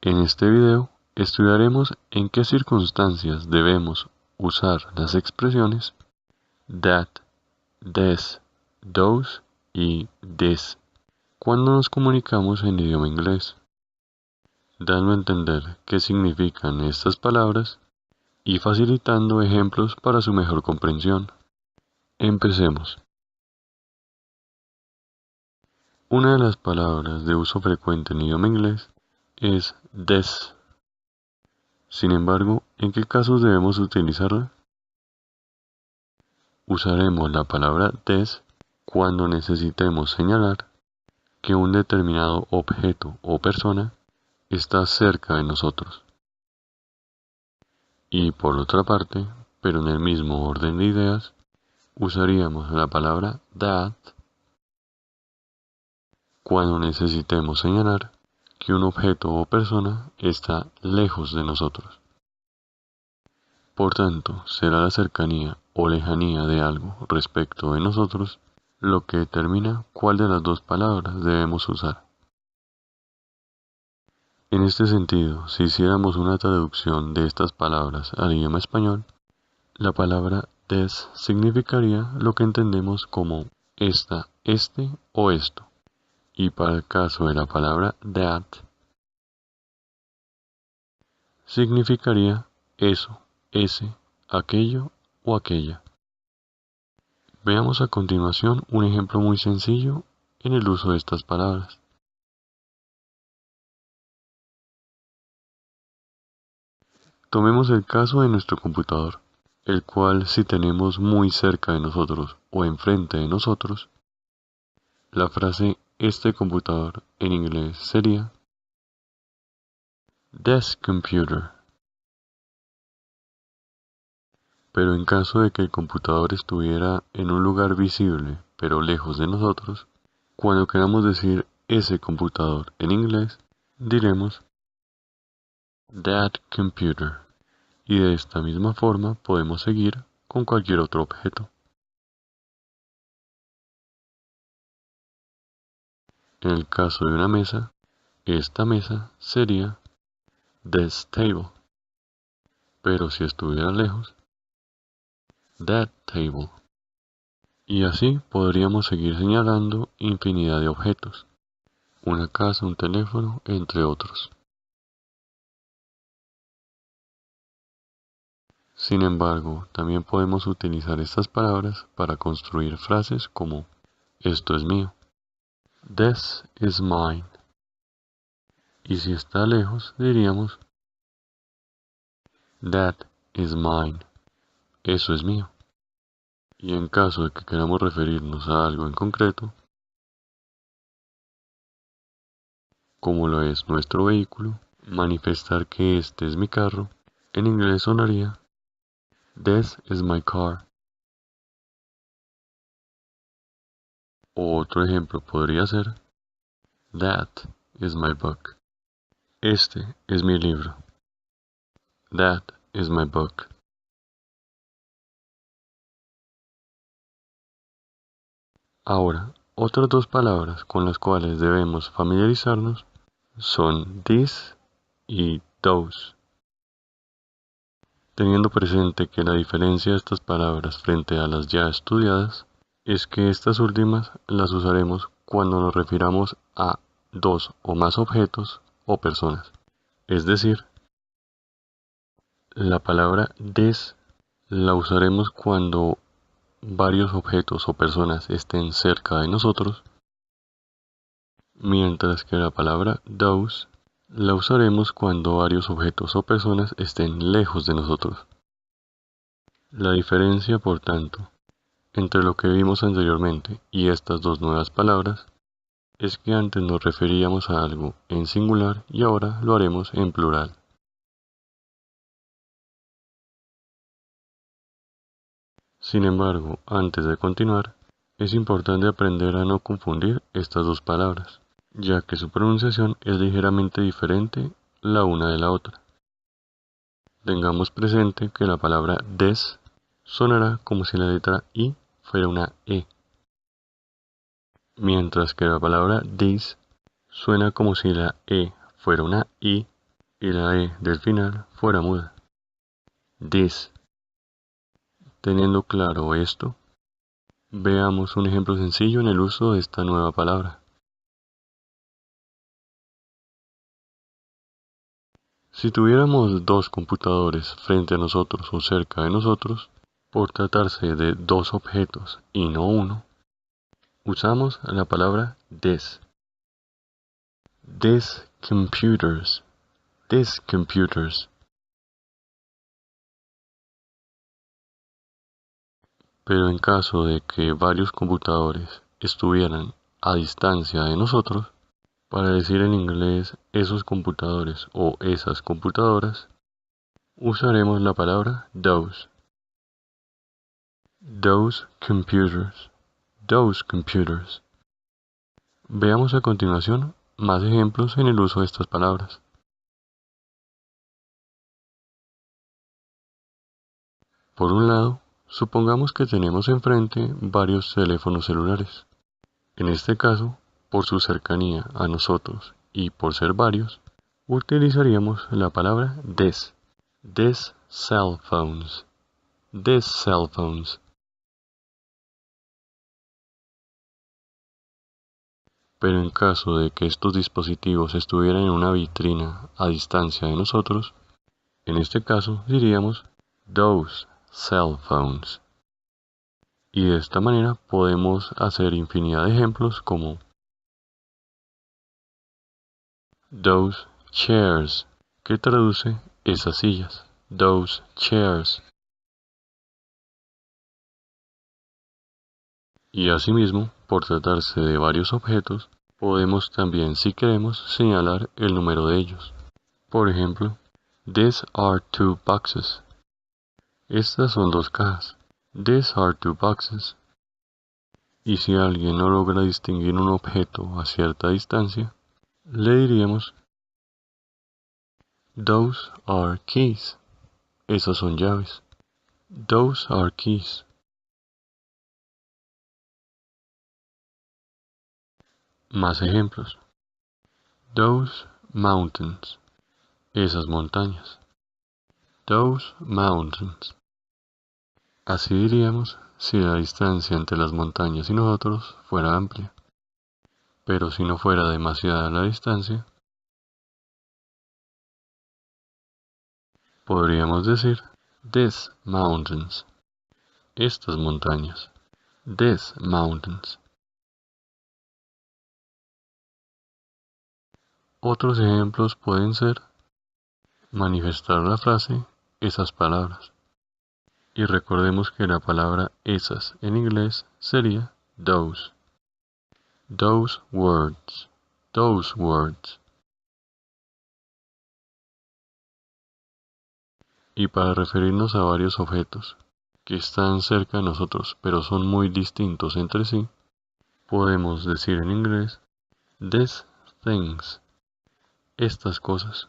En este video estudiaremos en qué circunstancias debemos usar las expresiones that, this, those y this cuando nos comunicamos en idioma inglés, dando a entender qué significan estas palabras y facilitando ejemplos para su mejor comprensión. Empecemos. Una de las palabras de uso frecuente en idioma inglés es this. Sin embargo, ¿en qué casos debemos utilizarla? Usaremos la palabra this cuando necesitemos señalar que un determinado objeto o persona está cerca de nosotros. Y por otra parte, pero en el mismo orden de ideas, usaríamos la palabra that cuando necesitemos señalar que un objeto o persona está lejos de nosotros. Por tanto, será la cercanía o lejanía de algo respecto de nosotros lo que determina cuál de las dos palabras debemos usar. En este sentido, si hiciéramos una traducción de estas palabras al idioma español, la palabra this significaría lo que entendemos como esta, este o esto, y para el caso de la palabra that, significaría eso, ese, aquello o aquella. Veamos a continuación un ejemplo muy sencillo en el uso de estas palabras. Tomemos el caso de nuestro computador, el cual si tenemos muy cerca de nosotros o enfrente de nosotros, la frase este computador en inglés sería this computer. Pero en caso de que el computador estuviera en un lugar visible pero lejos de nosotros, cuando queramos decir ese computador en inglés, diremos that computer. Y de esta misma forma podemos seguir con cualquier otro objeto. En el caso de una mesa, esta mesa sería this table. Pero si estuviera lejos, that table. Y así podríamos seguir señalando infinidad de objetos, una casa, un teléfono, entre otros. Sin embargo, también podemos utilizar estas palabras para construir frases como esto es mío, this is mine. Y si está lejos, diríamos that is mine, eso es mío. Y en caso de que queramos referirnos a algo en concreto, como lo es nuestro vehículo, manifestar que este es mi carro, en inglés sonaría this is my car. O otro ejemplo podría ser that is my book. Este es mi libro. That is my book. Ahora, otras dos palabras con las cuales debemos familiarizarnos son this y those. Teniendo presente que la diferencia de estas palabras frente a las ya estudiadas es que estas últimas las usaremos cuando nos refiramos a dos o más objetos o personas. Es decir, la palabra this la usaremos cuando varios objetos o personas estén cerca de nosotros, mientras que la palabra those la usaremos cuando varios objetos o personas estén lejos de nosotros. La diferencia, por tanto, entre lo que vimos anteriormente y estas dos nuevas palabras es que antes nos referíamos a algo en singular y ahora lo haremos en plural. Sin embargo, antes de continuar, es importante aprender a no confundir estas dos palabras, ya que su pronunciación es ligeramente diferente la una de la otra. Tengamos presente que la palabra this sonará como si la letra I fuera una E, mientras que la palabra this suena como si la E fuera una I y la E del final fuera muda. This. Teniendo claro esto, veamos un ejemplo sencillo en el uso de esta nueva palabra. Si tuviéramos dos computadores frente a nosotros o cerca de nosotros, por tratarse de dos objetos y no uno, usamos la palabra this. These computers. These computers. Pero en caso de que varios computadores estuvieran a distancia de nosotros, para decir en inglés esos computadores o esas computadoras, usaremos la palabra those. Those computers. Those computers. Veamos a continuación más ejemplos en el uso de estas palabras. Por un lado, supongamos que tenemos enfrente varios teléfonos celulares. En este caso, por su cercanía a nosotros y por ser varios, utilizaríamos la palabra this. These cell phones. These cell phones. Pero en caso de que estos dispositivos estuvieran en una vitrina a distancia de nosotros, en este caso diríamos those cell phones. Y de esta manera podemos hacer infinidad de ejemplos como those chairs, que traduce esas sillas. Those chairs. Y asimismo, por tratarse de varios objetos, podemos también, si queremos, señalar el número de ellos. Por ejemplo, these are two boxes. Estas son dos cajas. These are two boxes. Y si alguien no logra distinguir un objeto a cierta distancia, le diríamos those are keys. Esas son llaves. Those are keys. Más ejemplos. Those mountains. Esas montañas. Those mountains. Así diríamos si la distancia entre las montañas y nosotros fuera amplia. Pero si no fuera demasiada la distancia, podríamos decir these mountains. Estas montañas. These mountains. Otros ejemplos pueden ser manifestar la frase esas palabras. Y recordemos que la palabra esas en inglés sería those. Those words. Those words. Y para referirnos a varios objetos que están cerca de nosotros pero son muy distintos entre sí, podemos decir en inglés these things. Estas cosas.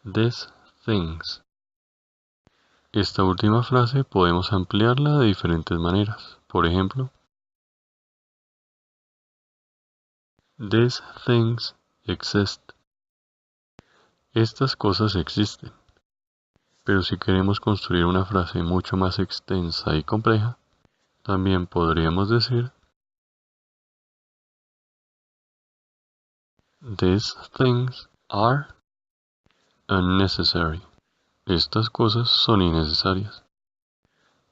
These things. Esta última frase podemos ampliarla de diferentes maneras. Por ejemplo, these things exist. Estas cosas existen. Pero si queremos construir una frase mucho más extensa y compleja, también podríamos decir these things are unnecessary. Estas cosas son innecesarias.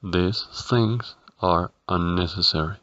These things are unnecessary.